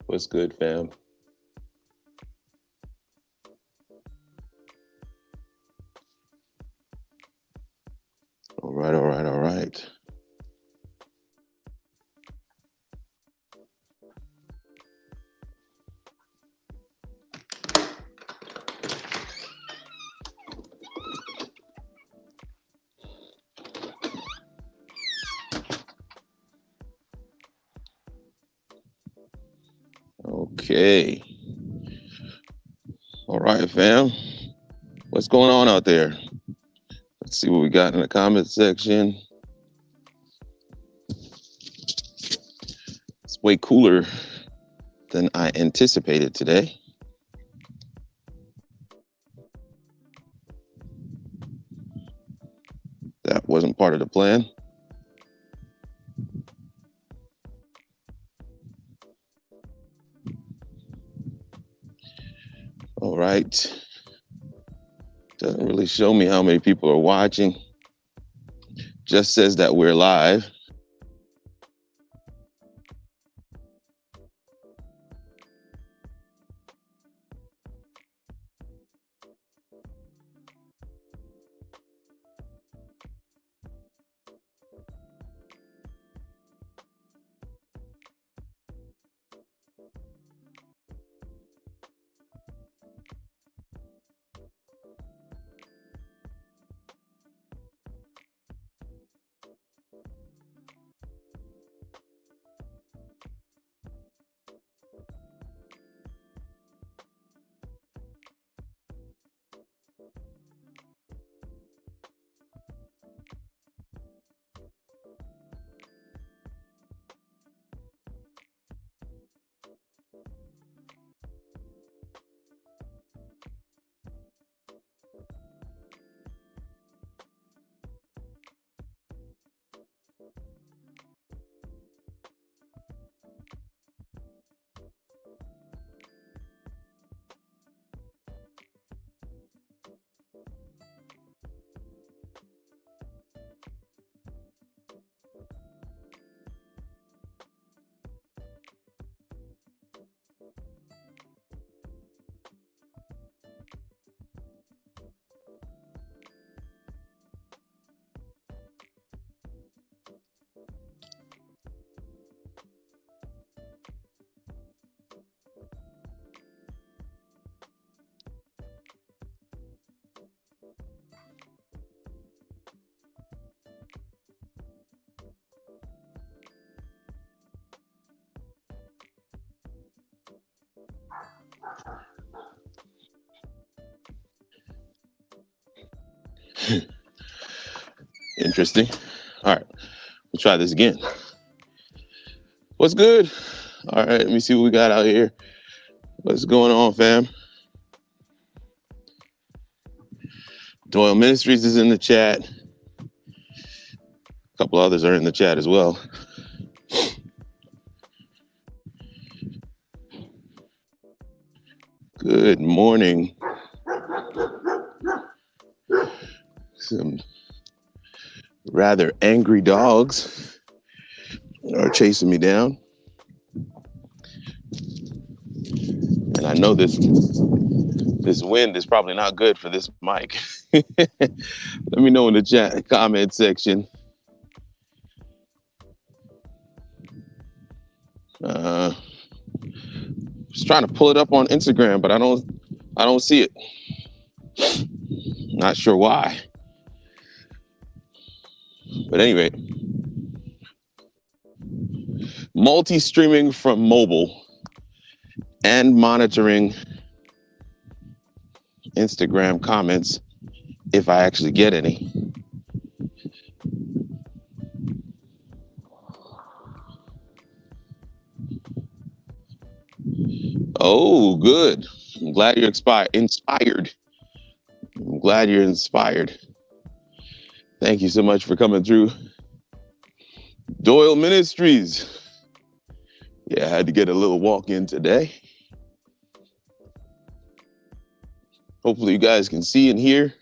What's good, fam? All right, all right, all right. Okay. All right, fam. What's going on out there? Let's see what we got in the comment section. It's way cooler than I anticipated today. That wasn't part of the plan. All right. Doesn't really show me how many people are watching. Just says that we're live. Interesting. All right, we'll try this again. What's good? All right, let me see what we got out here. What's going on, fam? Doyle Ministries is in the chat. A couple others are in the chat as well. Good morning. Some rather angry dogs are chasing me down. And I know this wind is probably not good for this mic. Let me know in the chat comment section. Just trying to pull it up on Instagram, but I don't see it. Not sure why. But anyway, multi-streaming from mobile and monitoring Instagram comments if I actually get any. Oh, good. I'm glad you're inspired. I'm glad you're inspired. Thank you so much for coming through. Doyle Ministries. Yeah, I had to get a little walk in today. Hopefully you guys can see and hear.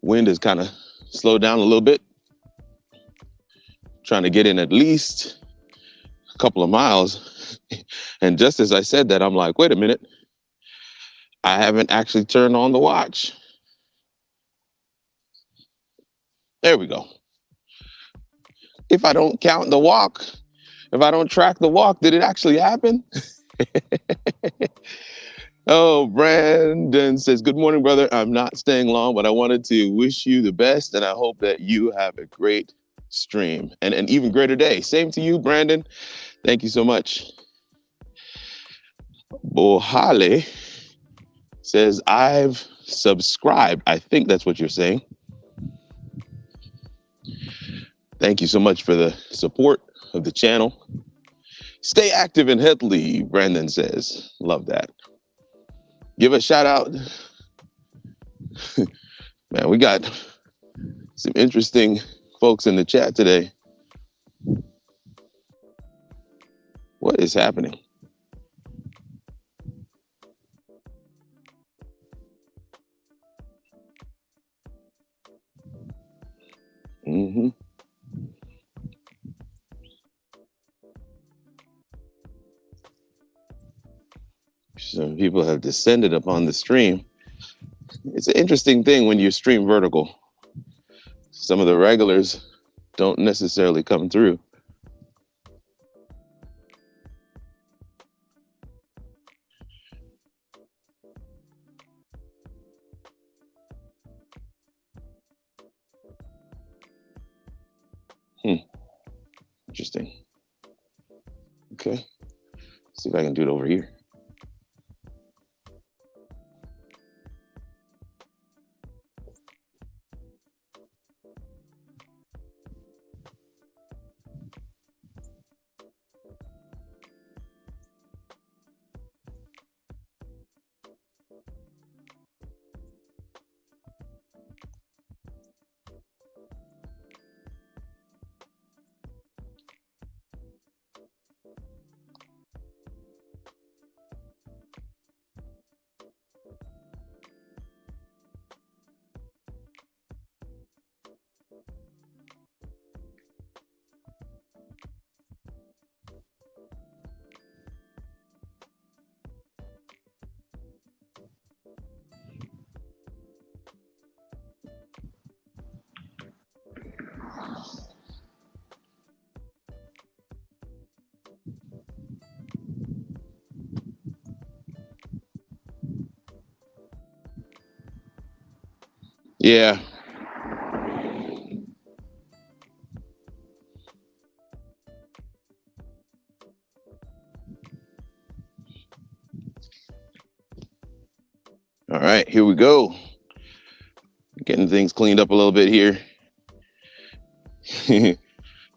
Wind has kind of slowed down a little bit. Trying to get in at least couple of miles. And just as I said that, I'm like, wait a minute. I haven't actually turned on the watch. There we go. If I don't count the walk, if I don't track the walk, did it actually happen? Oh, Brandon says, good morning, brother. I'm not staying long, but I wanted to wish you the best, and I hope that you have a great stream and an even greater day. Same to you, Brandon. Thank you so much. Bohale says, I've subscribed. I think that's what you're saying. Thank you so much for the support of the channel. Stay active and healthy, Brandon says. Love that. Give a shout out. Man, we got some interesting folks in the chat today. What is happening? Mm-hmm. Some people have descended upon the stream. It's an interesting thing when you stream vertical. Some of the regulars don't necessarily come through. Interesting. Okay. See if I can do it over here. Yeah. All right, here we go. Getting things cleaned up a little bit here.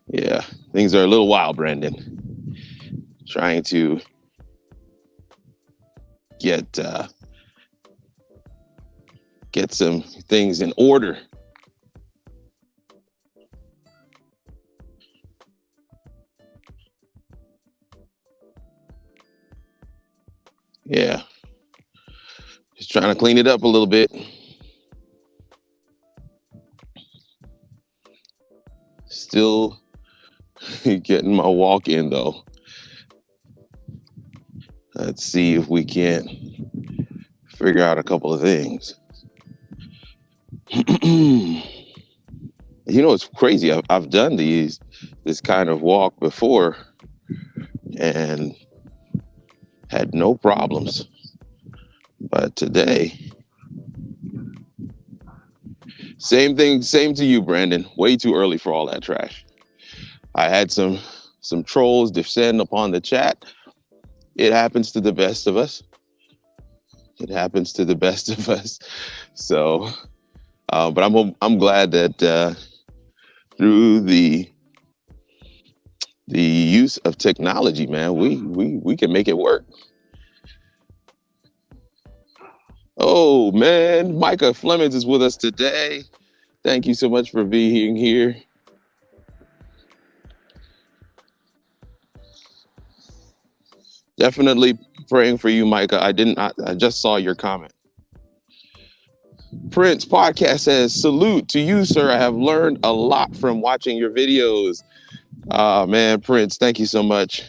Yeah, things are a little wild, Brandon. Trying to get some things in order. Yeah, just trying to clean it up a little bit. Still getting my walk in though. Let's see if we can't figure out a couple of things. You know, it's crazy. I've done this kind of walk before and had no problems. But today, same thing, same to you, Brandon. Way too early for all that trash. I had some trolls descend upon the chat. It happens to the best of us. It happens to the best of us. So, but I'm glad that through the use of technology, man, we can make it work. Oh man, Micah Flemings is with us today. Thank you so much for being here. Definitely praying for you, Micah. I just saw your comment. Prince Podcast says, salute to you, sir. I have learned a lot from watching your videos. Man, Prince, thank you so much.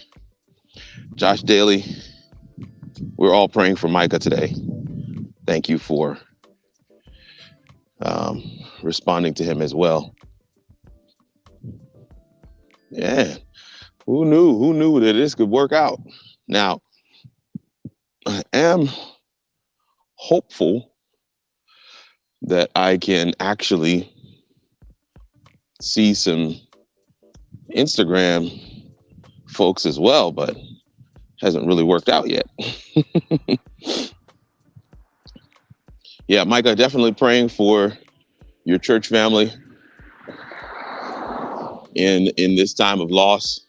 Josh Daly, we're all praying for Micah today. Thank you for responding to him as well. Yeah, who knew? Who knew that this could work out? Now, I am hopeful that I can actually see some Instagram folks as well, but hasn't really worked out yet. Yeah, Micah, definitely praying for your church family in this time of loss.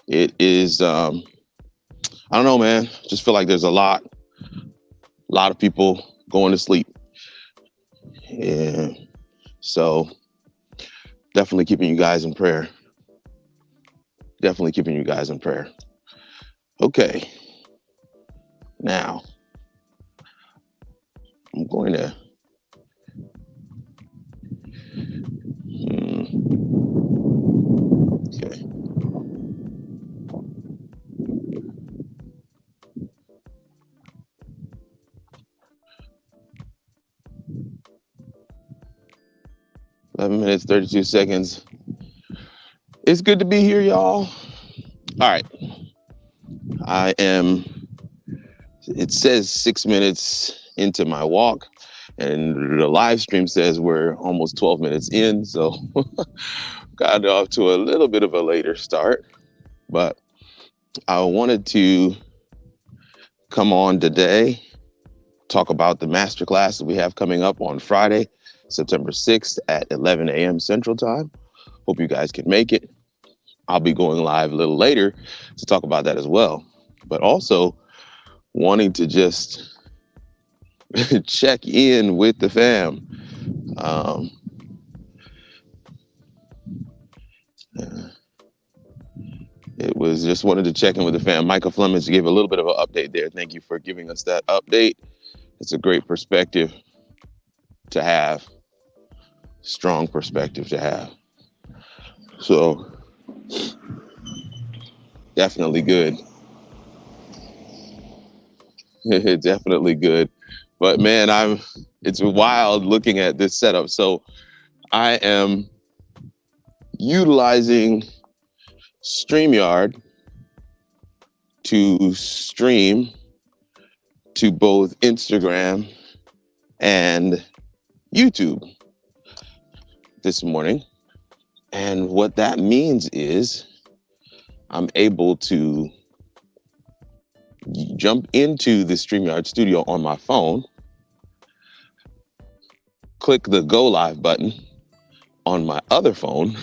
It is I don't know, man. Just feel like there's a lot of people going to sleep. Yeah. So definitely keeping you guys in prayer. Definitely keeping you guys in prayer. Okay. Now, I'm going to okay. $11 minutes, 32 seconds. It's good to be here, y'all. All right. It says 6 minutes into my walk, and the live stream says we're almost 12 minutes in, so got off to a little bit of a later start. But I wanted to come on today, talk about the masterclass that we have coming up on Friday, September 6th at 11 a.m. Central Time. Hope you guys can make it. I'll be going live a little later to talk about that as well. But also wanting to just check in with the fam. It was just wanted to check in with the fam. Micah Flemings gave a little bit of an update there. Thank you for giving us that update. It's a great perspective to have, strong perspective to have. So definitely good. Definitely good. But man, it's wild looking at this setup. So I am utilizing StreamYard to stream to both Instagram and YouTube this morning. And what that means is I'm able to jump into the StreamYard studio on my phone, click the go live button on my other phone.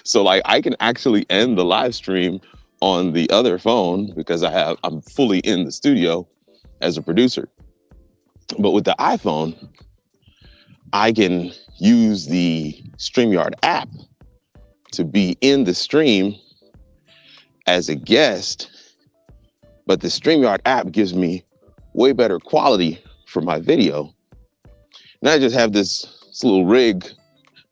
So like I can actually end the live stream on the other phone because I'm fully in the studio as a producer. But with the iPhone, I can use the StreamYard app to be in the stream as a guest, but the StreamYard app gives me way better quality for my video. And I just have this little rig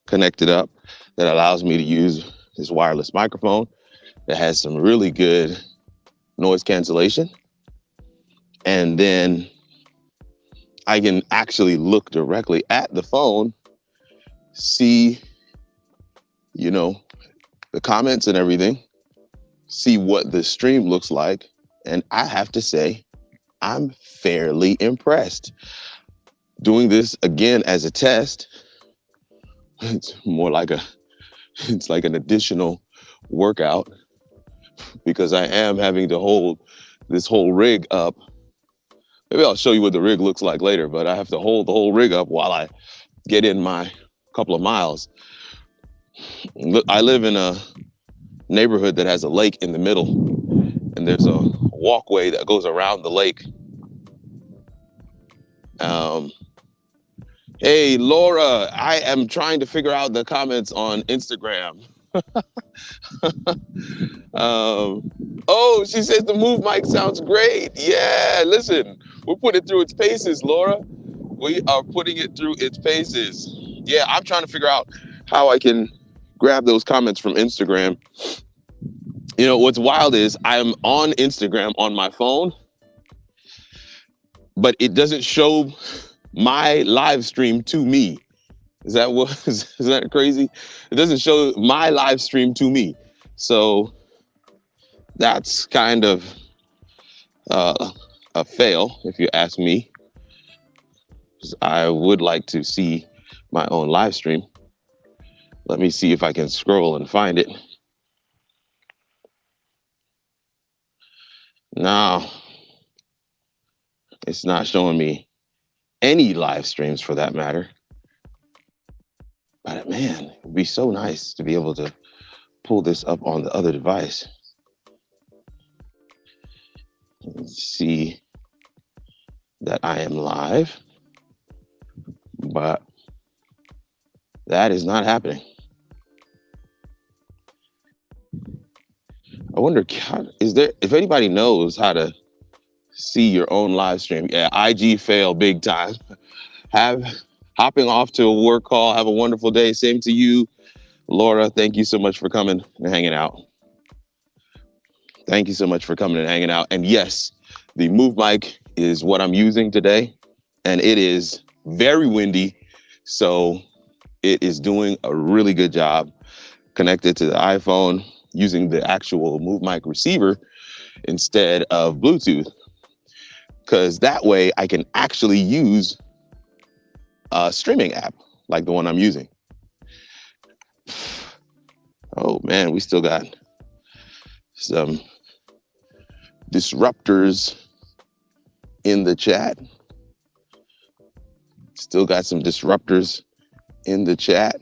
connected up that allows me to use this wireless microphone that has some really good noise cancellation. And then I can actually look directly at the phone, see, the comments and everything, see what the stream looks like. And I have to say, I'm fairly impressed. Doing this again as a test, it's like an additional workout because I am having to hold this whole rig up. Maybe I'll show you what the rig looks like later, but I have to hold the whole rig up while I get in my couple of miles. I live in a neighborhood that has a lake in the middle, and there's a walkway that goes around the lake. Hey, Laura, I am trying to figure out the comments on Instagram. Oh, she says the move mic sounds great. Yeah, listen, we're putting it through its paces, Laura. We are putting it through its paces. Yeah, I'm trying to figure out how I can grab those comments from Instagram You know, what's wild is I'm on Instagram on my phone, but it doesn't show my live stream to me. Is that what is that crazy? It doesn't show my live stream to me. So that's kind of a fail, if you ask me. I would like to see my own live stream. Let me see if I can scroll and find it. No, it's not showing me any live streams for that matter. But man, it would be so nice to be able to pull this up on the other device. See that I am live, but that is not happening. I wonder, is there, if anybody knows how to see your own live stream? Yeah, IG fail big time. Hopping off to a work call. Have a wonderful day. Same to you, Laura. Thank you so much for coming and hanging out. Thank you so much for coming and hanging out. And yes, the Move mic is what I'm using today, and it is very windy, so it is doing a really good job connected to the iPhone using the actual Move mic receiver instead of Bluetooth, because that way I can actually use a streaming app like the one I'm using. Oh man, we still got some disruptors in the chat. Still got some disruptors in the chat.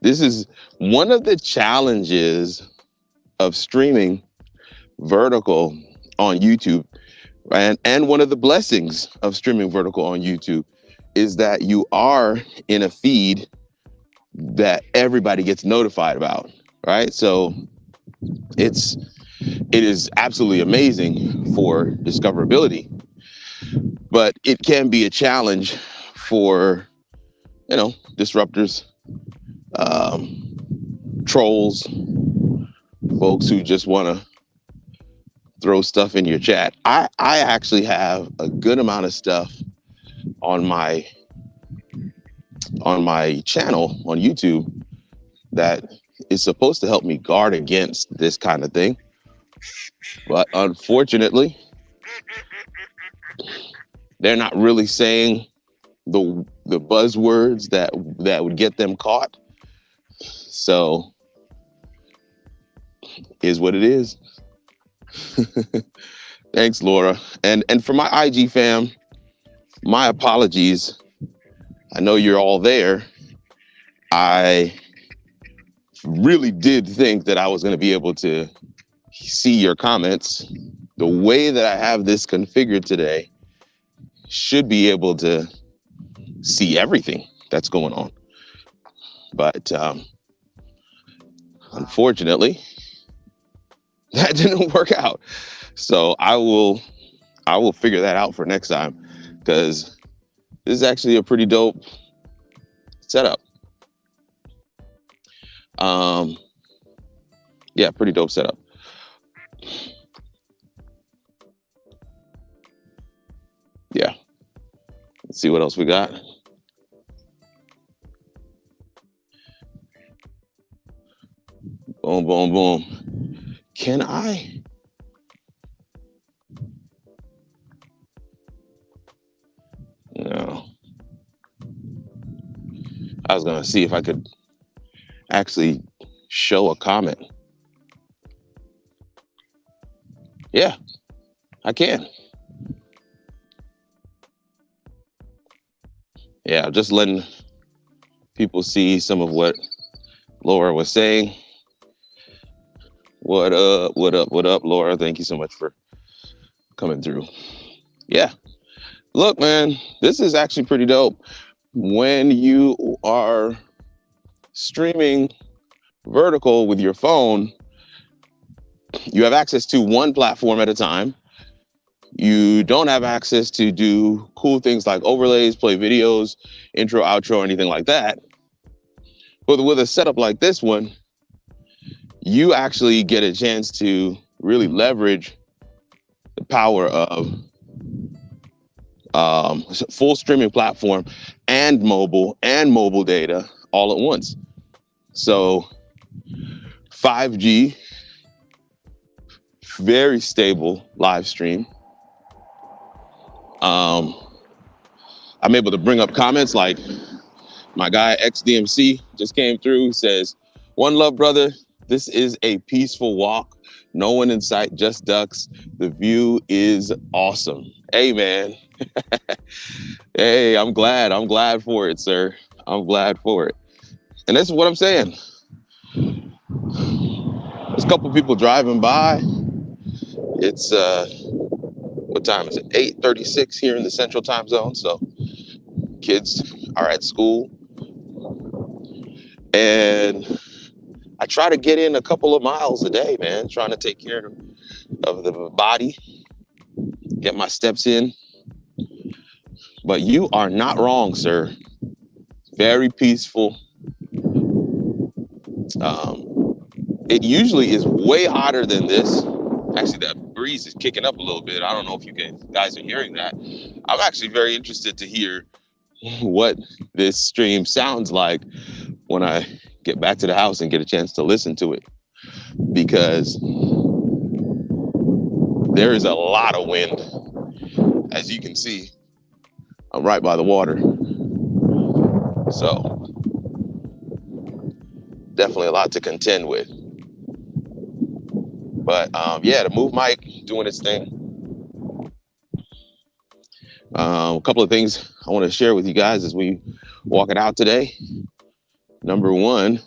This is one of the challenges of streaming vertical on YouTube, and one of the blessings of streaming vertical on YouTube is that you are in a feed that everybody gets notified about, right? So it is absolutely amazing for discoverability, but it can be a challenge for, you know, disruptors, trolls, folks who just want to throw stuff in your chat. I actually have a good amount of stuff on my channel on YouTube that is supposed to help me guard against this kind of thing. But unfortunately, they're not really saying the buzzwords that would get them caught. So is what it is. Thanks, Laura. And for my IG fam, my apologies. I know you're all there. I really did think that I was going to be able to see your comments. The way that I have this configured today, should be able to see everything that's going on. But unfortunately, that didn't work out. So I will figure that out for next time, because this is actually a pretty dope setup. Yeah, pretty dope setup. Yeah. Let's see what else we got. Boom, boom, boom. Can I? No. I was gonna see if I could actually show a comment. Yeah, I can. Yeah, just letting people see some of what Laura was saying. What up, what up, what up, Laura? Thank you so much for coming through. Yeah, look, man, this is actually pretty dope. When you are streaming vertical with your phone, you have access to one platform at a time. You don't have access to do cool things like overlays, play videos, intro, outro, anything like that. But with a setup like this one, you actually get a chance to really leverage the power of full streaming platform and mobile data all at once. So 5G, very stable live stream. I'm able to bring up comments like my guy XDMC just came through, says, "One love, brother. This is a peaceful walk. No one in sight, just ducks. The view is awesome." Hey, man. Hey, I'm glad. I'm glad for it, sir. I'm glad for it. And that's what I'm saying. There's a couple people driving by. It's what time is it? 8:36 here in the Central Time Zone. So kids are at school, and I try to get in a couple of miles a day, man. Trying to take care of the body, get my steps in. But you are not wrong, sir. Very peaceful. It usually is way hotter than this. Actually, that breeze is kicking up a little bit. I don't know if you guys are hearing that. I'm actually very interested to hear what this stream sounds like when I get back to the house and get a chance to listen to it, because there is a lot of wind. As you can see, I'm right by the water. So definitely a lot to contend with. But yeah, the Move mic doing its thing. A couple of things I want to share with you guys as we walk it out today. Number one,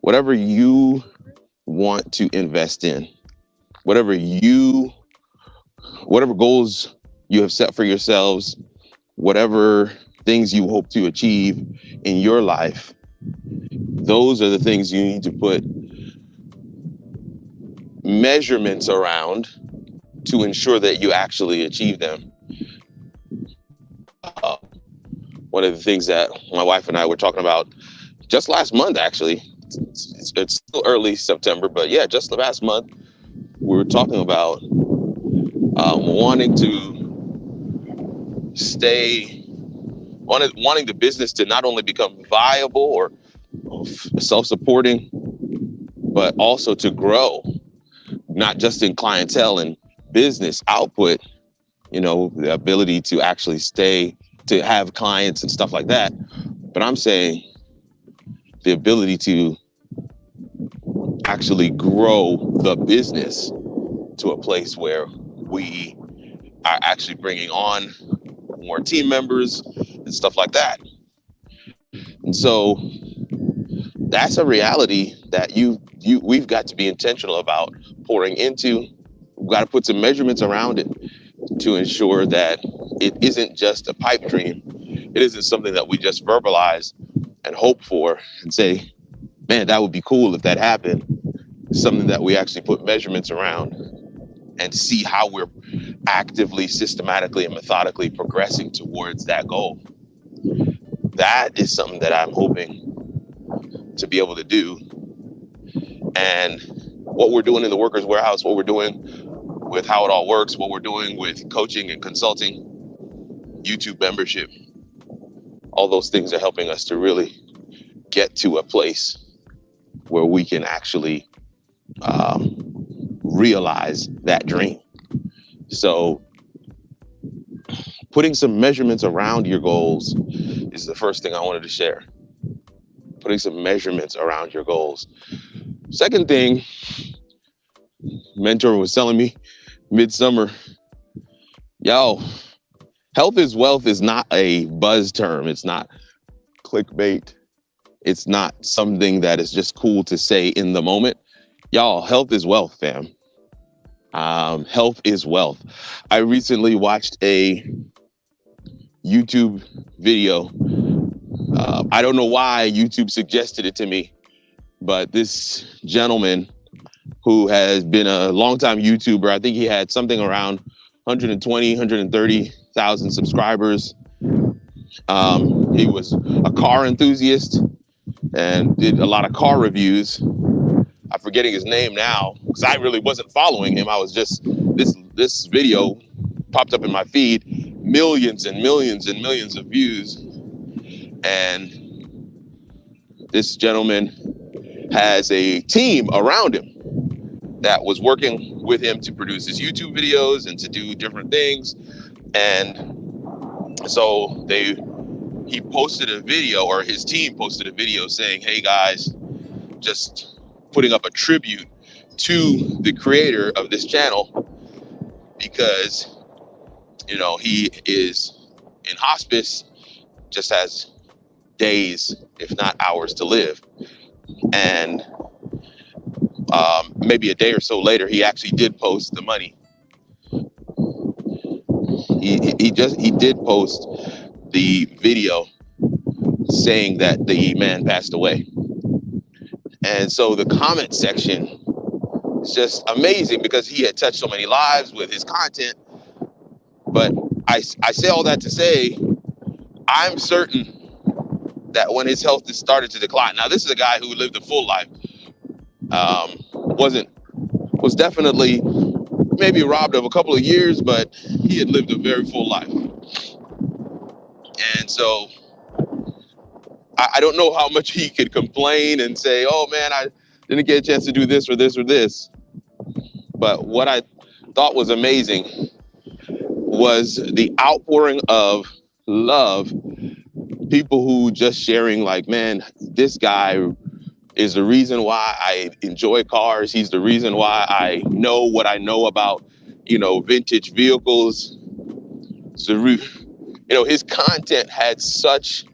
whatever you want to invest in, whatever goals you have set for yourselves, whatever things you hope to achieve in your life, those are the things you need to put measurements around to ensure that you actually achieve them. One of the things that my wife and I were talking about just last month, actually, it's still early September, but yeah, just the last month, we were talking about wanting the business to not only become viable or self-supporting, but also to grow, not just in clientele and business output, the ability to actually to have clients and stuff like that. But I'm saying the ability to actually grow the business to a place where we are actually bringing on more team members and stuff like that. And so that's a reality that we've got to be intentional about pouring into. We've got to put some measurements around it to ensure that it isn't just a pipe dream. It isn't something that we just verbalize and hope for and say, man, that would be cool if that happened. It's something that we actually put measurements around and see how we're actively, systematically, and methodically progressing towards that goal. That is something that I'm hoping to be able to do. And what we're doing in the Workers Warehouse, what we're doing with How It All Works, what we're doing with coaching and consulting, YouTube membership, all those things are helping us to really get to a place where we can actually realize that dream. So putting some measurements around your goals is the first thing I wanted to share. Putting some measurements around your goals. Second thing, mentor was telling me midsummer, health is wealth is not a buzz term. It's not clickbait. It's not something that is just cool to say in the moment. Y'all, health is wealth, fam. Health is wealth. I recently watched a YouTube video. I don't know why YouTube suggested it to me, but this gentleman who has been a longtime YouTuber, I think he had something around 120, 130,000 subscribers. He was a car enthusiast, and did a lot of car reviews. I'm forgetting his name now because I really wasn't following him. I was just, this video popped up in my feed, millions and millions and millions of views. And this gentleman has a team around him that was working with him to produce his YouTube videos and to do different things. And so he posted a video, or his team posted a video saying, hey guys, just putting up a tribute to the creator of this channel because, you know, he is in hospice, just has days, if not hours to live. And maybe a day or so later, he actually did post the money. He did post the video saying that the man passed away. And so the comment section is just amazing because he had touched so many lives with his content. But I say all that to say, I'm certain that when his health started to decline, now this is a guy who lived a full life, was definitely maybe robbed of a couple of years, but he had lived a very full life. And so I don't know how much he could complain and say, oh man, I didn't get a chance to do this or this or this. But what I thought was amazing was the outpouring of love. People who just sharing like, man, this guy is the reason why I enjoy cars. He's the reason why I know what I know about, you know, vintage vehicles. So, you know, his content had such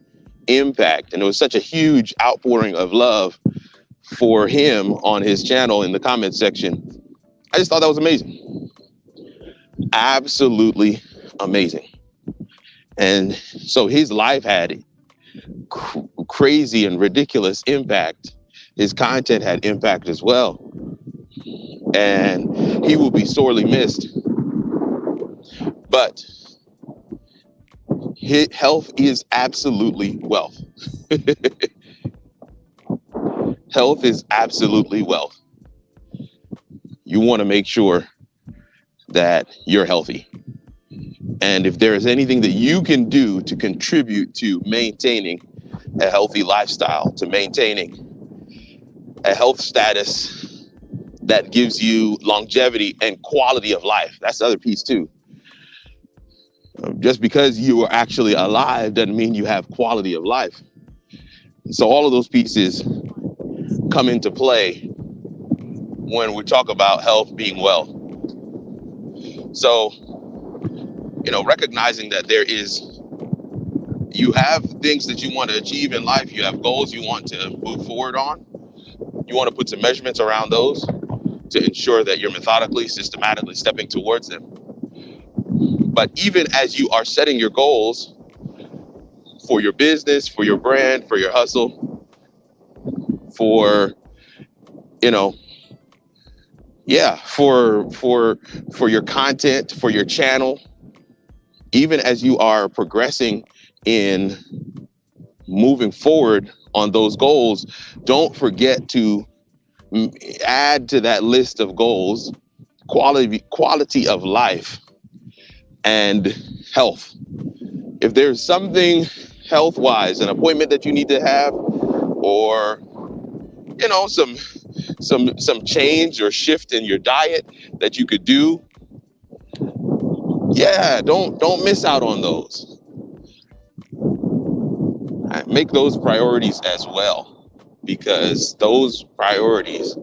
impact, and it was such a huge outpouring of love for him on his channel in the comment section. I just thought that was amazing. Absolutely amazing. And so his life had crazy and ridiculous impact. His content had impact as well. And he will be sorely missed. But his health is absolutely wealth. Health is absolutely wealth. You want to make sure that you're healthy. And if there is anything that you can do to contribute to maintaining a healthy lifestyle, to maintaining a health status that gives you longevity and quality of life, that's the other piece too. Just because you are actually alive doesn't mean you have quality of life. So all of those pieces come into play when we talk about health being wealth. So, you know, recognizing that you have things that you want to achieve in life, you have goals you want to move forward on. You want to put some measurements around those to ensure that you're methodically, systematically stepping towards them. But even as you are setting your goals for your business, for your brand, for your hustle, for, you know, for your content, for your channel, even as you are progressing in moving forward on those goals, don't forget to add to that list of goals quality of life and health. If there's something health-wise, an appointment that you need to have, or, you know, some change or shift in your diet that you could do, yeah, don't miss out on those. Make those priorities as well, because those priorities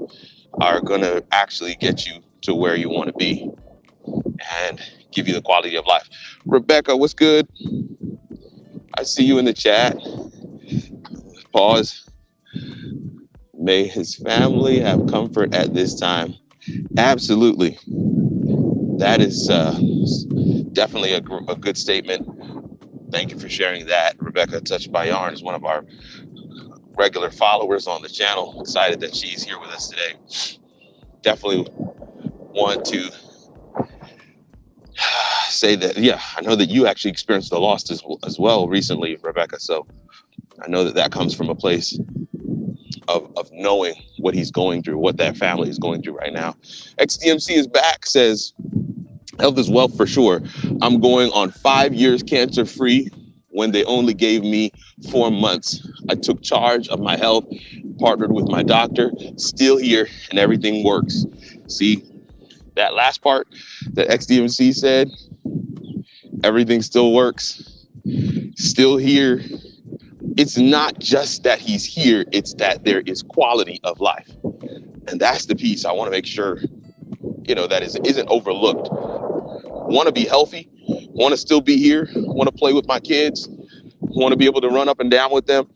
are going to actually get you to where you want to be and give you the quality of life. Rebecca, what's good? I see you in the chat. Pause. May his family have comfort at this time. Absolutely. That is definitely a good statement. Thank you for sharing that. Rebecca Touched by Yarn is one of our regular followers on the channel. Excited that she's here with us today. Definitely want to say that, yeah, I know that you actually experienced the loss as well recently, Rebecca. So I know that comes from a place of knowing what he's going through, what that family is going through right now. XDMC is back, says, health is wealth for sure. I'm going on 5 years cancer free when they only gave me 4 months. I took charge of my health, partnered with my doctor, still here, and everything works. See, that last part that XDMC said, everything still works, still here. It's not just that he's here, it's that there is quality of life. And that's the piece I want to make sure, that isn't overlooked. Want to be healthy, want to still be here, want to play with my kids, want to be able to run up and down with them,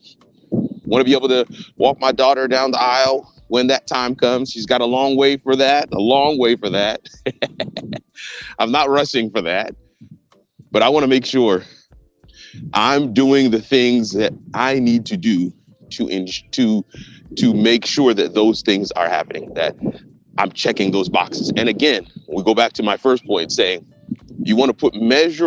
want to be able to walk my daughter down the aisle when that time comes. She's got a long way for that. I'm not rushing for that, but I want to make sure I'm doing the things that I need to do to make sure that those things are happening, that I'm checking those boxes. And again, we go back to my first point saying, you want to put measures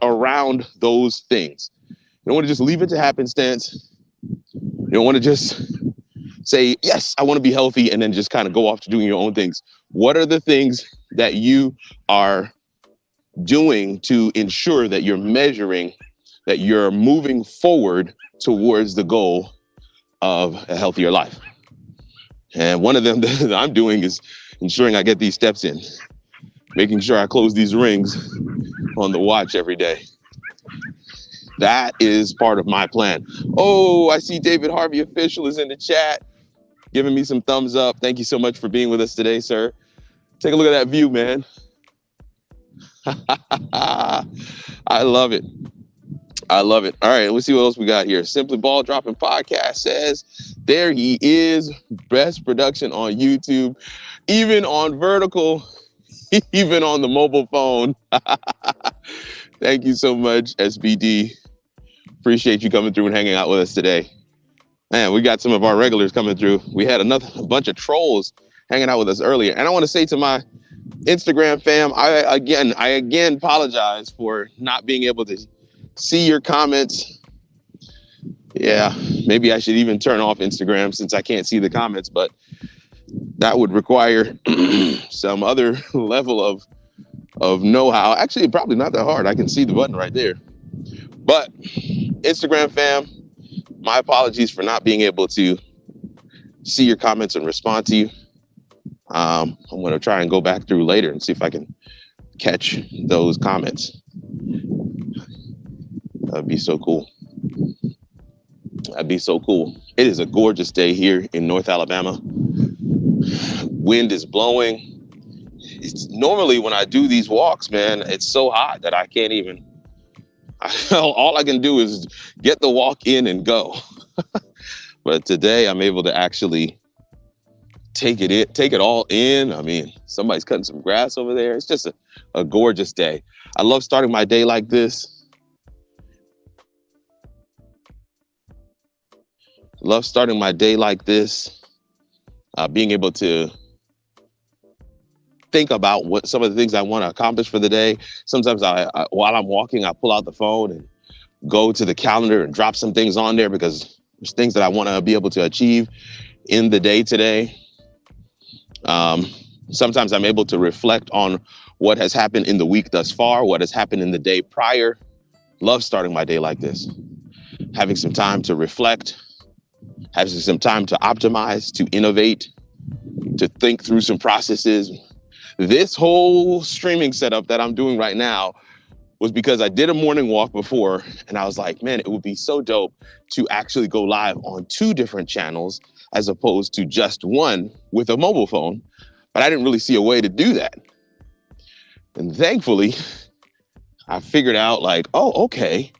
around those things. You don't want to just leave it to happenstance. You don't want to just say, yes, I want to be healthy, and then just kind of go off to doing your own things. What are the things that you are doing to ensure that you're measuring, that you're moving forward towards the goal of a healthier life? And one of them that I'm doing is ensuring I get these steps in, making sure I close these rings on the watch every day. That is part of my plan. Oh, I see David Harvey Official is in the chat, giving me some thumbs up. Thank you so much for being with us today, sir. Take a look at that view, man. I love it. I love it. All right, let's see what else we got here. Simply Ball Dropping Podcast says, there he is. Best production on YouTube, even on vertical, even on the mobile phone. Thank you so much, SBD. Appreciate you coming through and hanging out with us today. Man, we got some of our regulars coming through. We had a bunch of trolls hanging out with us earlier. And I want to say to my Instagram fam, I again apologize for not being able to see your comments. Yeah, maybe I should even turn off Instagram since I can't see the comments, but that would require some other level of know-how. Actually, probably not that hard. I can see the button right there. But Instagram fam, my apologies for not being able to see your comments and respond to you. I'm going to try and go back through later and see if I can catch those comments. That'd be so cool. That'd be so cool. It is a gorgeous day here in North Alabama. Wind is blowing. It's normally when I do these walks, man, it's so hot that I can't even, all I can do is get the walk in and go. But today I'm able to actually take it all in. I mean, somebody's cutting some grass over there. It's just a gorgeous day. I love starting my day like this. Being able to think about what some of the things I want to accomplish for the day. Sometimes while I'm walking, I pull out the phone and go to the calendar and drop some things on there because there's things that I want to be able to achieve in the day today. Sometimes I'm able to reflect on what has happened in the week thus far, what has happened in the day prior. Love starting my day like this. Having some time to reflect, having some time to optimize, to innovate, to think through some processes. This whole streaming setup that I'm doing right now was because I did a morning walk before and I was like, man, it would be so dope to actually go live on 2 different channels as opposed to just one with a mobile phone. But I didn't really see a way to do that. And thankfully, I figured out like, oh, okay,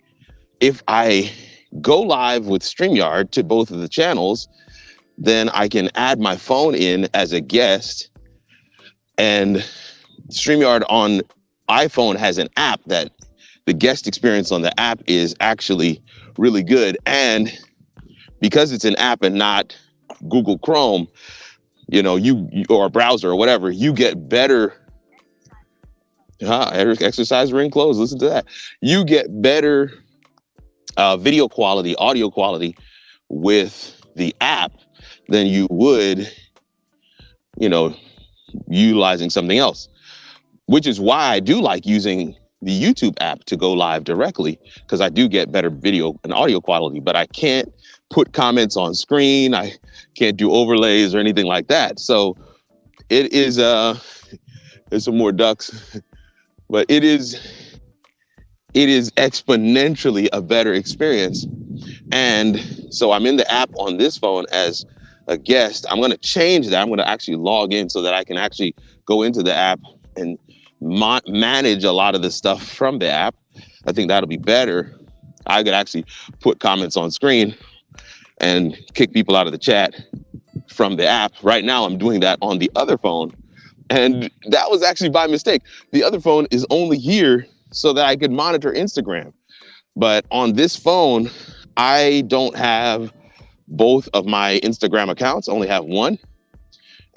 if I go live with StreamYard to both of the channels, then I can add my phone in as a guest. And StreamYard on iPhone has an app that the guest experience on the app is actually really good. And because it's an app and not Google Chrome, you know, you or a browser or whatever, you get better. Exercise ring closed. Listen to that. You get better video quality, audio quality with the app than you would, you know, utilizing something else, which is why I do like using the YouTube app to go live directly, because I do get better video and audio quality, but I can't put comments on screen. I can't do overlays or anything like that. So it is, there's some more ducks, but it is exponentially a better experience. And so I'm in the app on this phone as a guest. I'm going to change that. I'm going to actually log in so that I can actually go into the app and manage a lot of the stuff from the app. I think that'll be better. I could actually put comments on screen and kick people out of the chat from the app. Right now, I'm doing that on the other phone. And that was actually by mistake. The other phone is only here so that I could monitor Instagram. But on this phone, I don't have both of my Instagram accounts. I only have one.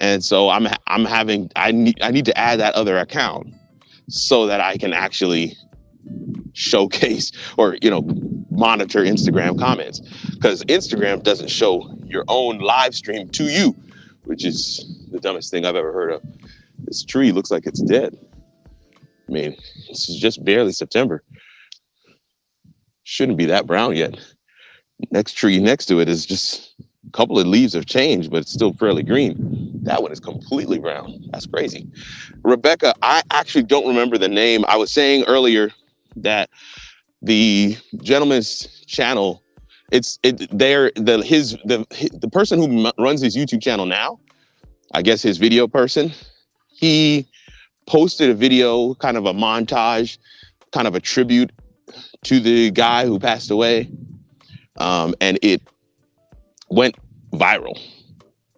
And so I need to add that other account so that I can actually showcase or, monitor Instagram comments, because Instagram doesn't show your own live stream to you, which is the dumbest thing I've ever heard of. This tree looks like it's dead. I mean, this is just barely September. Shouldn't be that brown yet. Next tree next to it is just a couple of leaves have changed, but it's still fairly green. That one is completely brown. That's crazy. Rebecca, I actually don't remember the name. I was saying earlier that the gentleman's channel, the person who runs his YouTube channel now, I guess his video person, he posted a video, kind of a montage, kind of a tribute to the guy who passed away. And it went viral.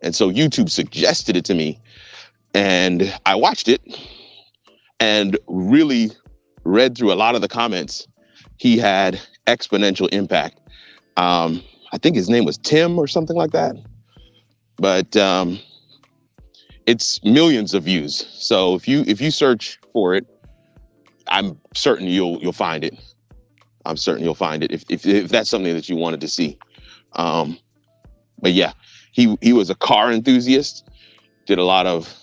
And so YouTube suggested it to me, and I watched it and really read through a lot of the comments. He had exponential impact. I think his name was Tim or something like that, but it's millions of views. So if you search for it, I'm certain you'll find it. I'm certain you'll find it if that's something that you wanted to see. But yeah, he was a car enthusiast, did a lot of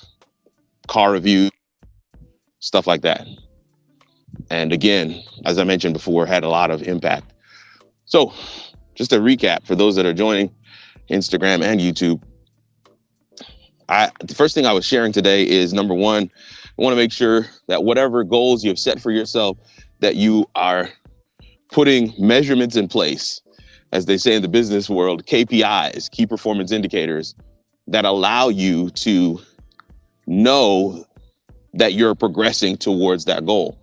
car reviews, stuff like that. And again, as I mentioned before, had a lot of impact. So just a recap for those that are joining Instagram and YouTube. The first thing I was sharing today is, number one, I want to make sure that whatever goals you have set for yourself, that you are putting measurements in place, as they say in the business world, KPIs, key performance indicators, that allow you to know that you're progressing towards that goal.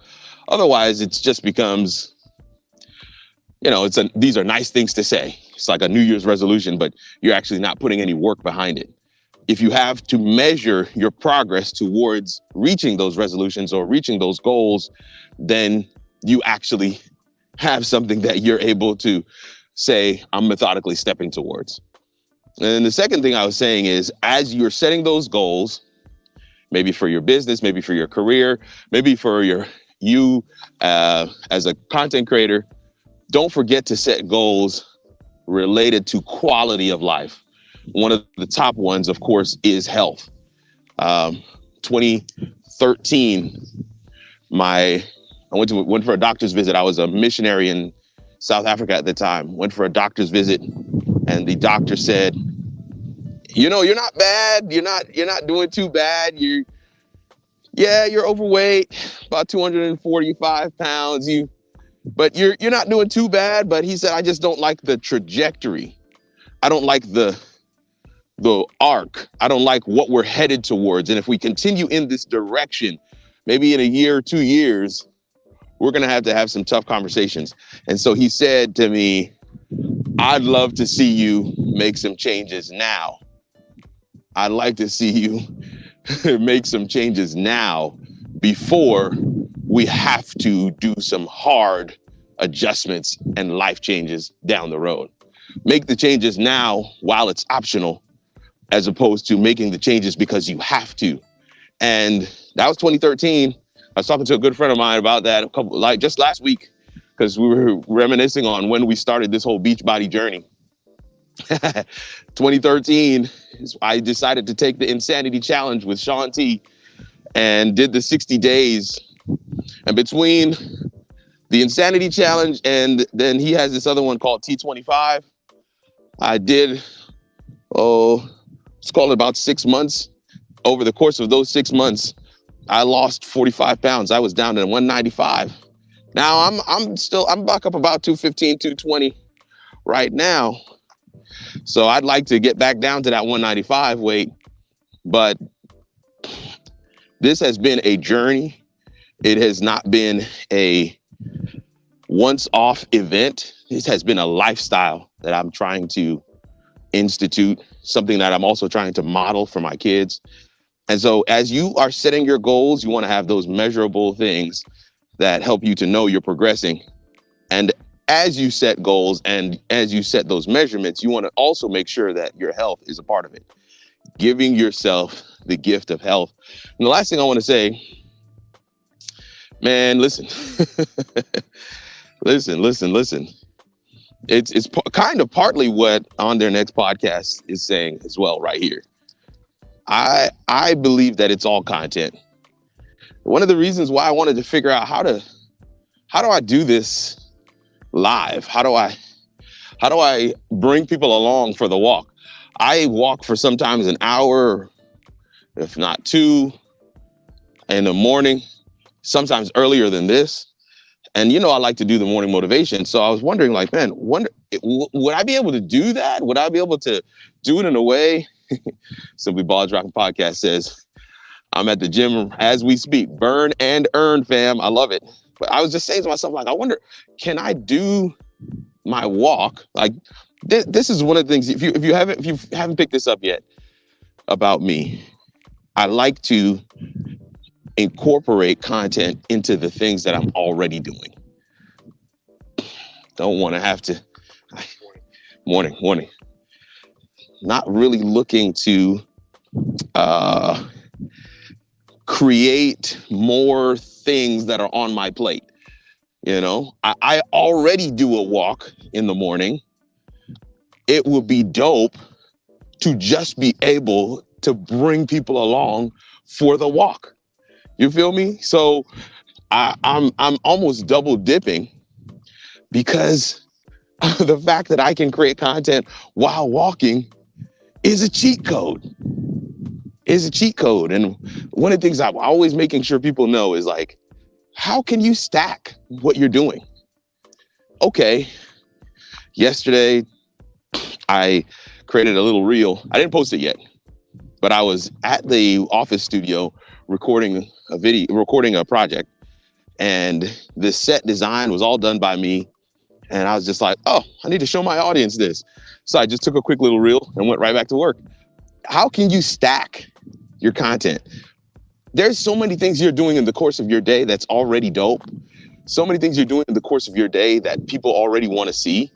Otherwise, it just becomes, these are nice things to say. It's like a New Year's resolution, but you're actually not putting any work behind it. If you have to measure your progress towards reaching those resolutions or reaching those goals, then you actually have something that you're able to say, I'm methodically stepping towards. And the second thing I was saying is, as you're setting those goals, maybe for your business, maybe for your career, maybe for you as a content creator, don't forget to set goals related to quality of life. One of the top ones, of course, is health. 2013, I went for a doctor's visit. I was a missionary in South Africa at the time. Went for a doctor's visit, and the doctor said, you're not bad. You're not doing too bad. You're overweight, about 245 pounds. But you're not doing too bad. But he said, I just don't like the trajectory. I don't like the arc. I don't like what we're headed towards. And if we continue in this direction, maybe in a year or 2 years, we're going to have some tough conversations. And so he said to me, I'd love to see you make some changes now. I'd like to see you make some changes now before we have to do some hard adjustments and life changes down the road. Make the changes now while it's optional, as opposed to making the changes because you have to. And that was 2013. I was talking to a good friend of mine about that just last week, because we were reminiscing on when we started this whole Beachbody journey. 2013, I decided to take the insanity challenge with Sean T and did the 60 days. And between the insanity challenge and then he has this other one called T25, I did, let's call it about 6 months. Over the course of those 6 months, I lost 45 pounds. I was down to 195. Now I'm back up about 215, 220 right now. So I'd like to get back down to that 195 weight, but this has been a journey. It has not been a once-off event. This has been a lifestyle that I'm trying to institute, something that I'm also trying to model for my kids. And so as you are setting your goals, you want to have those measurable things that help you to know you're progressing. And as you set goals and as you set those measurements, you want to also make sure that your health is a part of it. Giving yourself the gift of health. And the last thing I want to say, man, listen, listen. It's kind of partly what On Their Next podcast is saying as well right here. I believe that it's all content. One of the reasons why I wanted to figure out how do I do this live? How do I bring people along for the walk? I walk for sometimes an hour, if not 2, in the morning, sometimes earlier than this. And you know, I like to do the morning motivation. So I was wondering, like, man, would I be able to do that? Would I be able to do it in a way? Simply Balls Rocking Podcast says, I'm at the gym as we speak. Burn and earn, fam. I love it. But I was just saying to myself, like, I wonder, can I do my walk? Like, this is one of the things, if you haven't picked this up yet about me, I like to incorporate content into the things that I'm already doing. Don't want to have to, morning. Not really looking to create more things that are on my plate. You know, I already do a walk in the morning. It would be dope to just be able to bring people along for the walk. You feel me? So I'm almost double dipping because the fact that I can create content while walking is a cheat code. And one of the things I'm always making sure people know is, like, how can you stack what you're doing? Okay, yesterday I created a little reel. I didn't post it yet, but I was at the office studio recording a project, and the set design was all done by me. And I was just like, oh, I need to show my audience this. So I just took a quick little reel and went right back to work. How can you stack your content? There's so many things you're doing in the course of your day that's already dope. So many things you're doing in the course of your day that people already want to see.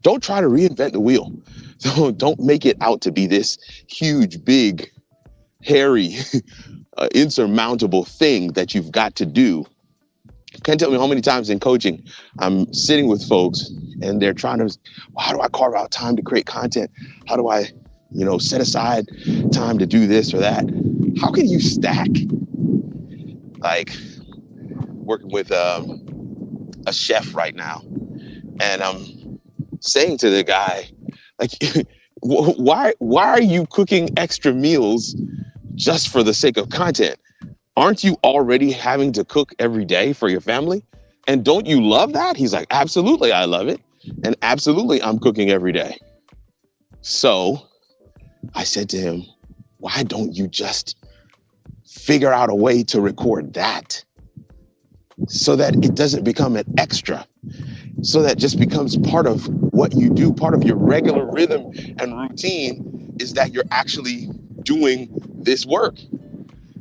Don't try to reinvent the wheel. So don't make it out to be this huge, big, hairy, insurmountable thing that you've got to do. Can't tell me how many times in coaching I'm sitting with folks and they're trying to, well, how do I carve out time to create content? How do I, set aside time to do this or that? How can you stack? Like, working with a chef right now, and I'm saying to the guy, like, why are you cooking extra meals just for the sake of content? Aren't you already having to cook every day for your family? And don't you love that? He's like, absolutely, I love it. And absolutely, I'm cooking every day. So I said to him, why don't you just figure out a way to record that so that it doesn't become an extra, so that just becomes part of what you do, part of your regular rhythm and routine, is that you're actually doing this work.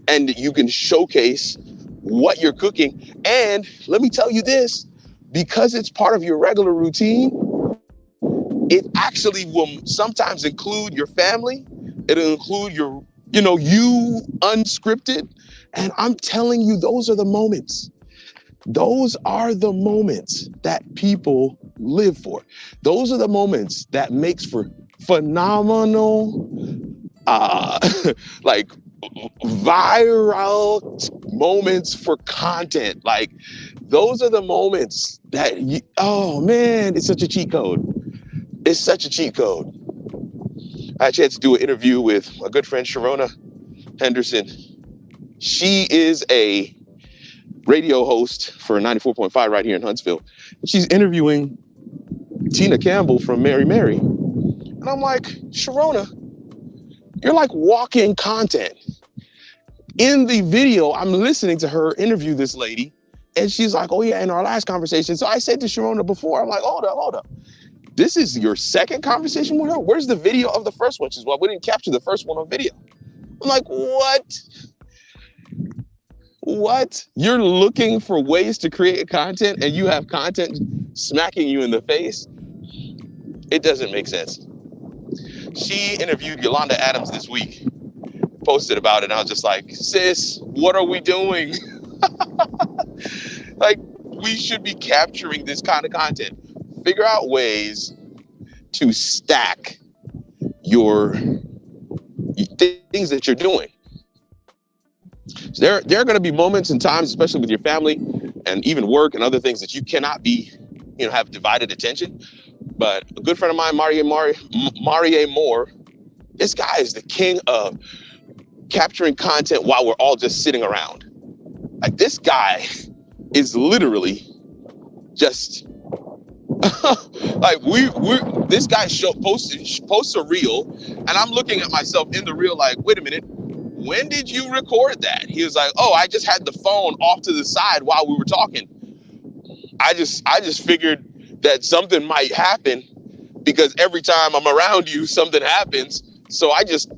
And you can showcase what you're cooking. And let me tell you this, because it's part of your regular routine, it actually will sometimes include your family. It'll include you unscripted. And I'm telling you, those are the moments. Those are the moments that people live for. Those are the moments that makes for phenomenal, like viral moments for content. Like those are the moments that oh man, it's such a cheat code. It's such a cheat code. I had a chance to do an interview with my good friend Sharona Henderson. She is a radio host for 94.5 right here in Huntsville. She's interviewing Tina Campbell from Mary Mary. And I'm like, Sharona, you're like walking content. In the video, I'm listening to her interview this lady, and she's like, oh yeah, in our last conversation. So I said to Sharona before, I'm like, hold up. This is your second conversation with her? Where's the video of the first one? She's, well, we didn't capture the first one on video. I'm like, what? What? You're looking for ways to create content and you have content smacking you in the face? It doesn't make sense. She interviewed Yolanda Adams this week, posted about it, and I was just like, sis, what are we doing? Like, we should be capturing this kind of content. Figure out ways to stack your things that you're doing. So there are going to be moments and times, especially with your family and even work and other things, that you cannot be, have divided attention. But a good friend of mine, Marie Moore, this guy is the king of capturing content while we're all just sitting around. Like, this guy is literally just like this guy posts a reel, and I'm looking at myself in the reel like, wait a minute, when did you record that? He was like, oh, I just had the phone off to the side while we were talking. I just figured that something might happen because every time I'm around you, something happens. So I just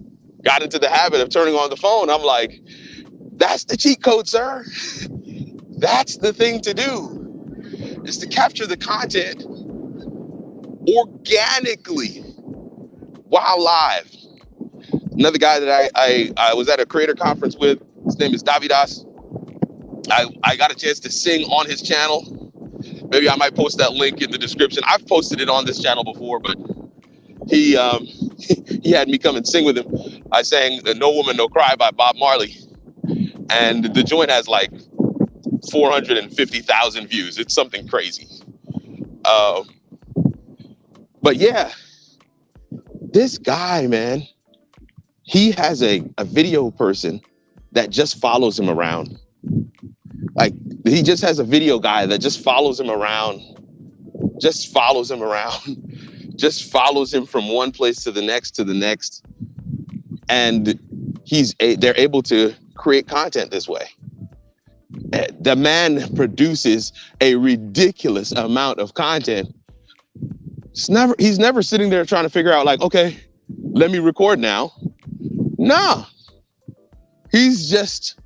got into the habit of turning on the phone. I'm like, that's the cheat code, sir. That's the thing to do, is to capture the content organically while live. Another guy that I was at a creator conference with, his name is Davidas. I got a chance to sing on his channel. Maybe I might post that link in the description. I've posted it on this channel before, but he had me come and sing with him. I sang No Woman, No Cry by Bob Marley. And the joint has like 450,000 views. It's something crazy. But yeah, this guy, man, he has a video person that just follows him around. Like, he just has a video guy that just follows him around, just follows him from one place to the next. And they're able to create content this way. The man produces a ridiculous amount of content. He's never sitting there trying to figure out like, okay, let me record now. Nah, he's just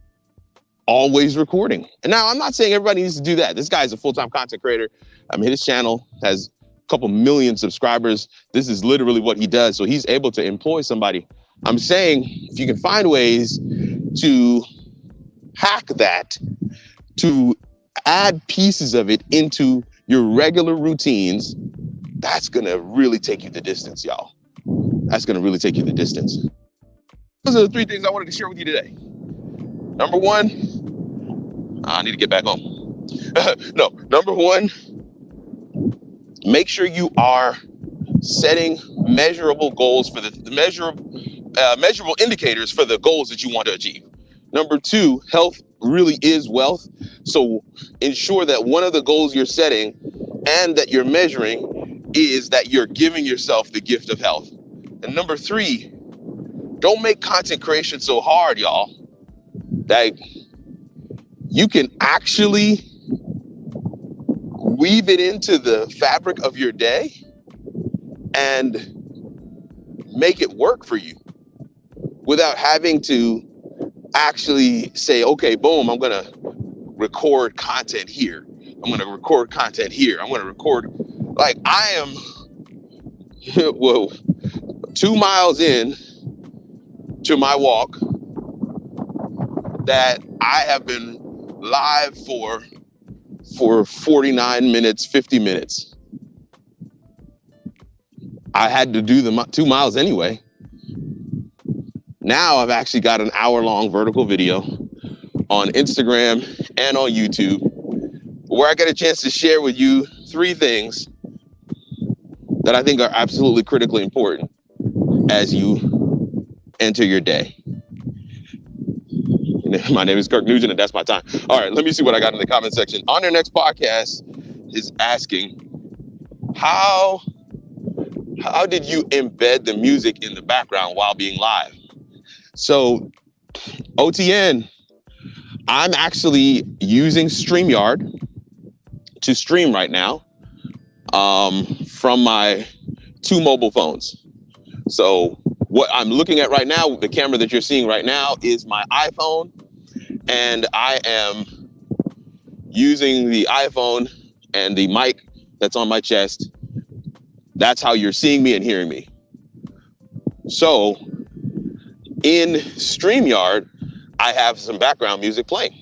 always recording. And now I'm not saying everybody needs to do that. This guy is a full-time content creator. I mean, his channel has a couple million subscribers. This is literally what he does. So he's able to employ somebody. I'm saying if you can find ways to hack that, to add pieces of it into your regular routines, that's gonna really take you the distance, y'all. That's gonna really take you the distance. Those are the three things I wanted to share with you today. Number one, I need to get back home. No, number one, make sure you are setting measurable goals for measurable indicators for the goals that you want to achieve. Number two, health really is wealth. So ensure that one of the goals you're setting and that you're measuring is that you're giving yourself the gift of health. And number three, don't make content creation so hard, y'all. That you can actually weave it into the fabric of your day and make it work for you without having to actually say, okay, boom, I'm gonna record content here. I'm gonna record content here. I'm gonna record, like I am, well, 2 miles in to my walk that I have been live for 49 minutes, 50 minutes. I had to do the 2 miles anyway. Now I've actually got an hour-long vertical video on Instagram and on YouTube where I get a chance to share with you 3 things that I think are absolutely critically important as you enter your day. My name is Kirk Nugent, and that's my time. All right, let me see what I got in the comment section. On their next podcast is asking, how did you embed the music in the background while being live? So OTN, I'm actually using StreamYard to stream right now from my 2 mobile phones. So what I'm looking at right now, the camera that you're seeing right now is my iPhone, and I am using the iPhone and the mic that's on my chest. That's how you're seeing me and hearing me. So in StreamYard, I have some background music playing,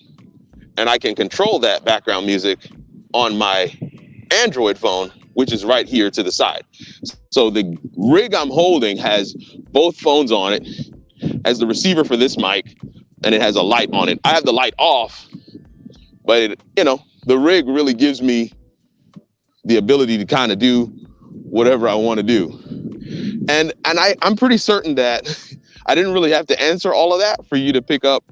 and I can control that background music on my Android phone, which is right here to the side. So the rig I'm holding has both phones on it, has the receiver for this mic, and it has a light on it. I have the light off, but the rig really gives me the ability to kind of do whatever I want to do. And I'm pretty certain that I didn't really have to answer all of that for you to pick up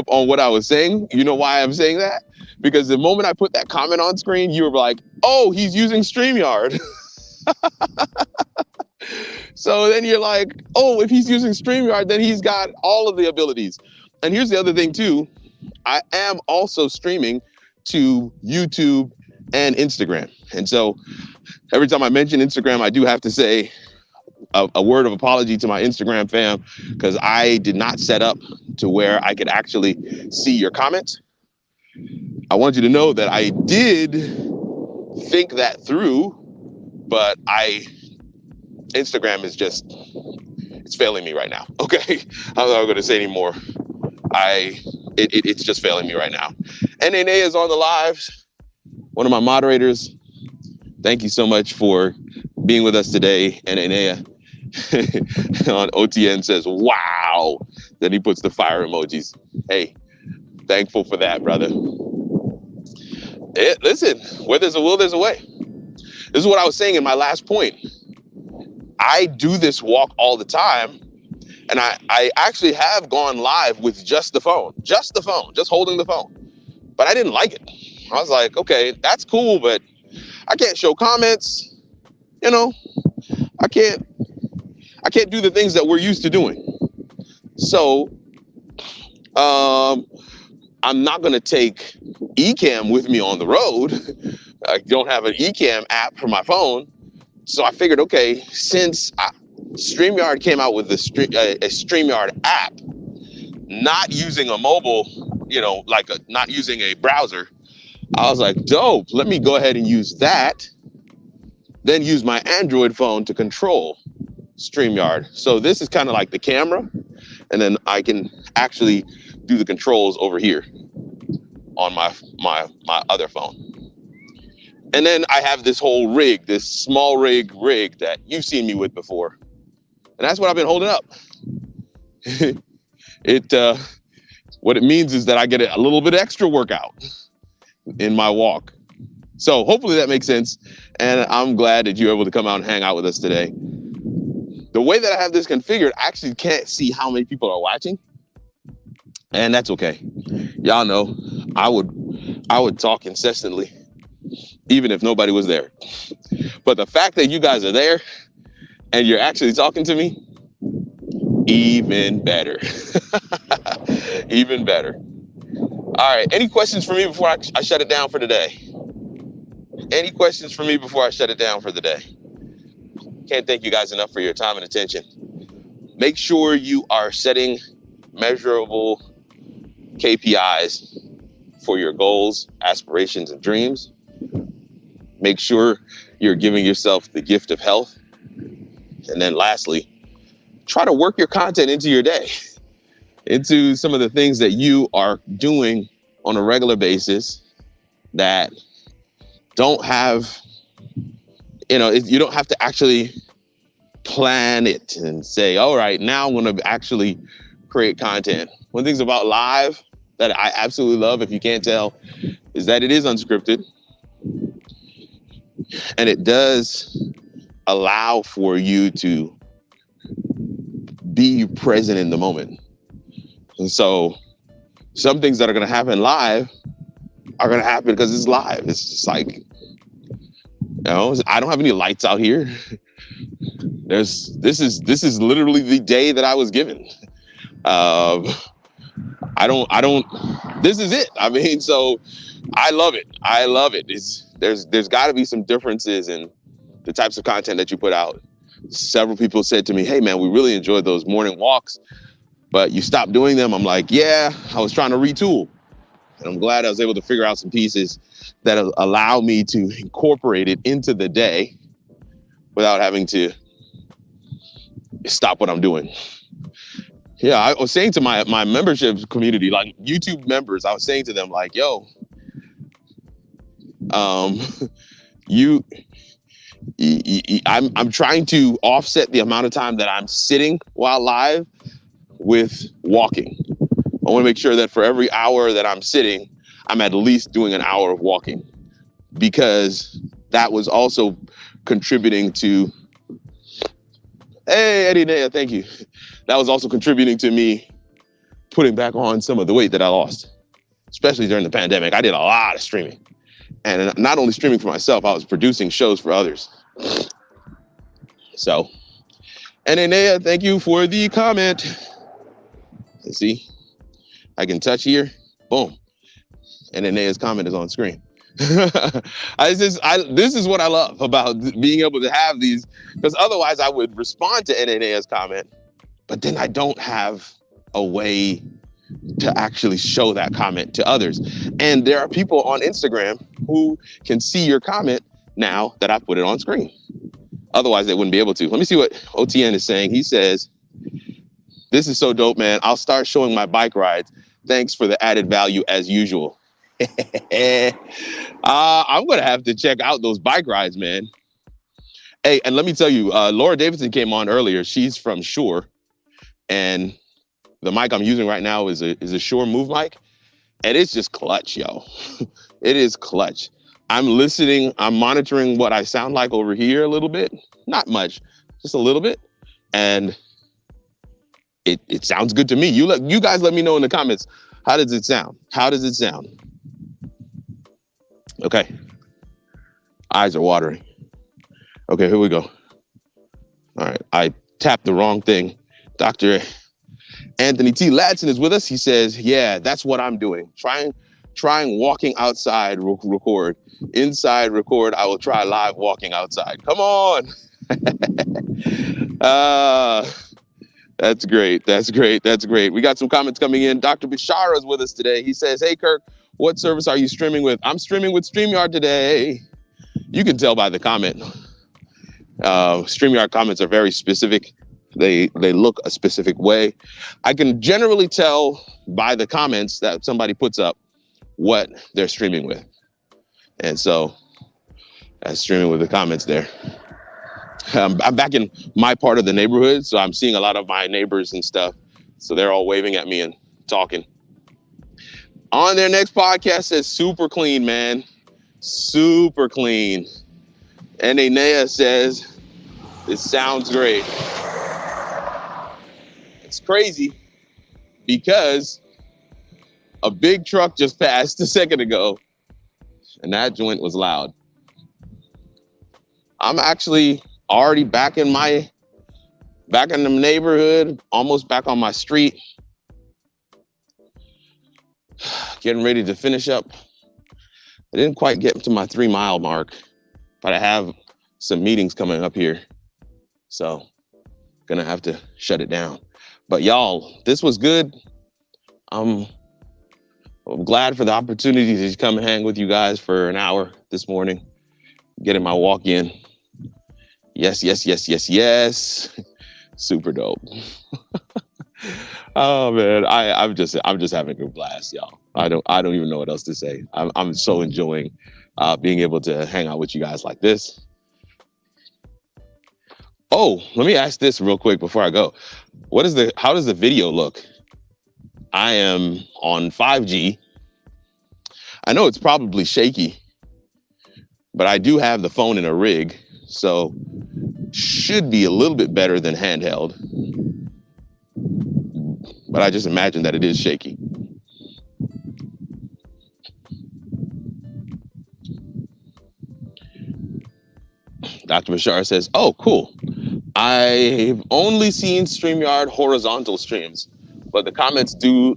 on what I was saying. You know why I'm saying that? Because the moment I put that comment on screen, you were like, oh, he's using StreamYard. So then you're like, oh, if he's using StreamYard, then he's got all of the abilities. And here's the other thing too. I am also streaming to YouTube and Instagram. And so every time I mention Instagram, I do have to say a word of apology to my Instagram fam, because I did not set up to where I could actually see your comments. I want you to know that I did think that through, but Instagram is it's failing me right now. Okay, I'm not going to say anymore. It's just failing me right now. And Enea is on the lives, one of my moderators. Thank you so much for being with us today. And Enea on OTN says, wow. Then he puts the fire emojis. Hey, thankful for that, brother. Listen, where there's a will, there's a way. This is what I was saying in my last point. I do this walk all the time. And I actually have gone live with just the phone, just holding the phone. But I didn't like it. I was like, okay, that's cool, but I can't show comments. I can't do the things that we're used to doing. So I'm not going to take Ecamm with me on the road. I don't have an Ecamm app for my phone. So I figured, okay, since StreamYard came out with a StreamYard app, not using a mobile, not using a browser, I was like, dope, let me go ahead and use that, then use my Android phone to control StreamYard. So this is kind of like the camera, and then I can actually do the controls over here on my other phone. And then I have this whole rig, this small rig that you've seen me with before. And that's what I've been holding up. What it means is that I get a little bit extra workout in my walk. So hopefully that makes sense. And I'm glad that you're able to come out and hang out with us today. The way that I have this configured, I actually can't see how many people are watching. And that's okay. Y'all know I would talk incessantly, even if nobody was there. But the fact that you guys are there and you're actually talking to me, even better. Even better. All right, any questions for me before I shut it down for today? Any questions for me before I shut it down for the day? Can't thank you guys enough for your time and attention. Make sure you are setting measurable KPIs for your goals, aspirations, and dreams. Make sure you're giving yourself the gift of health. And then lastly, try to work your content into your day, into some of the things that you are doing on a regular basis that don't have You don't have to actually plan it and say, all right, now I'm going to actually create content. One thing about live that I absolutely love, if you can't tell, is that it is unscripted. And it does allow for you to be present in the moment. And so some things that are going to happen live are going to happen because it's live. It's just like, I don't have any lights out here. This is literally the day that I was given. This is it. I mean, so I love it. I love it. There's got to be some differences in the types of content that you put out. Several people said to me, hey man, we really enjoyed those morning walks, but you stopped doing them. I'm like, yeah, I was trying to retool. And I'm glad I was able to figure out some pieces that allow me to incorporate it into the day without having to stop what I'm doing. Yeah, I was saying to my membership community, like YouTube members, I was saying to them, like, yo, I'm trying to offset the amount of time that I'm sitting while live with walking. I want to make sure that for every hour that I'm sitting, I'm at least doing an hour of walking, because that was also contributing to, hey, Eddie Naya, thank you. That was also contributing to me putting back on some of the weight that I lost, especially during the pandemic. I did a lot of streaming, and not only streaming for myself, I was producing shows for others. So, and Naya, thank you for the comment. Let's see. I can touch here, boom. And Naya's comment is on screen. This is what I love about being able to have these, because otherwise I would respond to Naya's comment, but then I don't have a way to actually show that comment to others. And there are people on Instagram who can see your comment now that I put it on screen. Otherwise they wouldn't be able to. Let me see what OTN is saying. He says, this is so dope, man. I'll start showing my bike rides. Thanks for the added value as usual. I'm going to have to check out those bike rides, man. Hey, and let me tell you, Laura Davidson came on earlier. She's from Shure. And the mic I'm using right now is a Shure Move mic. And it's just clutch, yo. It is clutch. I'm listening. I'm monitoring what I sound like over here a little bit. Not much, just a little bit. And it sounds good to me. You guys let me know in the comments. How does it sound? How does it sound? Okay. Eyes are watering. Okay, here we go. All right, I tapped the wrong thing. Dr. Anthony T. Ladson is with us. He says, yeah, that's what I'm doing. Trying walking outside, record. Inside, record. I will try live walking outside. Come on. That's great. That's great. That's great. We got some comments coming in. Dr. Bishara is with us today. He says, hey, Kirk, what service are you streaming with? I'm streaming with StreamYard today. You can tell by the comment. StreamYard comments are very specific. They look a specific way. I can generally tell by the comments that somebody puts up what they're streaming with. And so that's streaming with the comments there. I'm back in my part of the neighborhood, so I'm seeing a lot of my neighbors and stuff. So they're all waving at me and talking. On their next podcast says super clean, man. Super clean. And Naya says, it sounds great. It's crazy because a big truck just passed a second ago and that joint was loud. I'm actually already back in the neighborhood, almost back on my street. Getting ready to finish up. I didn't quite get to my 3-mile mark, but I have some meetings coming up here. So gonna have to shut it down. But y'all, this was good. I'm glad for the opportunity to come hang with you guys for an hour this morning, getting my walk in. Yes, yes, yes, yes, yes. Super dope. Oh man, I'm just having a blast, y'all. I don't even know what else to say. I'm so enjoying being able to hang out with you guys like this. Oh, let me ask this real quick before I go. How does the video look? I am on 5G. I know it's probably shaky, but I do have the phone in a rig, so should be a little bit better than handheld. But I just imagine that it is shaky. Dr. Bashar says, oh, cool. I've only seen StreamYard horizontal streams, but the comments do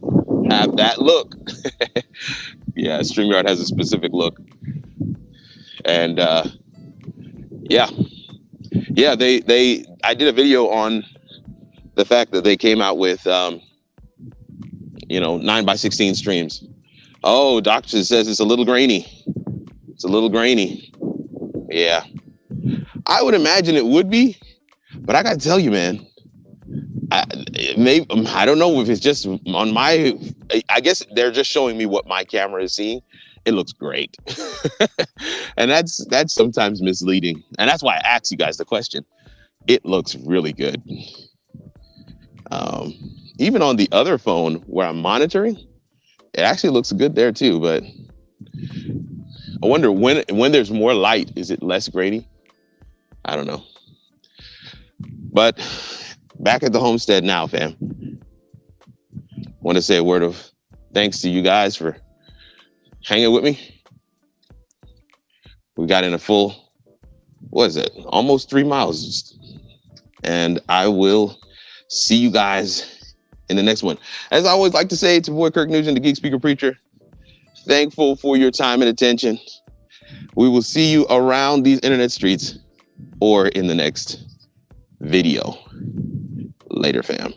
have that look. Yeah, StreamYard has a specific look. And yeah, I did a video on the fact that they came out with, 9:16 streams. Oh, doctor says it's a little grainy. It's a little grainy. Yeah, I would imagine it would be, but I gotta tell you, man, I don't know if it's just on my, I guess they're just showing me what my camera is seeing. It looks great. And that's sometimes misleading. And that's why I asked you guys the question. It looks really good. Even on the other phone where I'm monitoring, it actually looks good there too. But I wonder when there's more light, is it less grainy? I don't know. But back at the homestead now, fam. Want to say a word of thanks to you guys for hanging with me. We got in a full, what is it? Almost 3 miles. And I will see you guys in the next one. As I always like to say, it's your boy Kirk Nugent, the Geek Speaker Preacher. Thankful for your time and attention. We will see you around these internet streets or in the next video. Later, fam.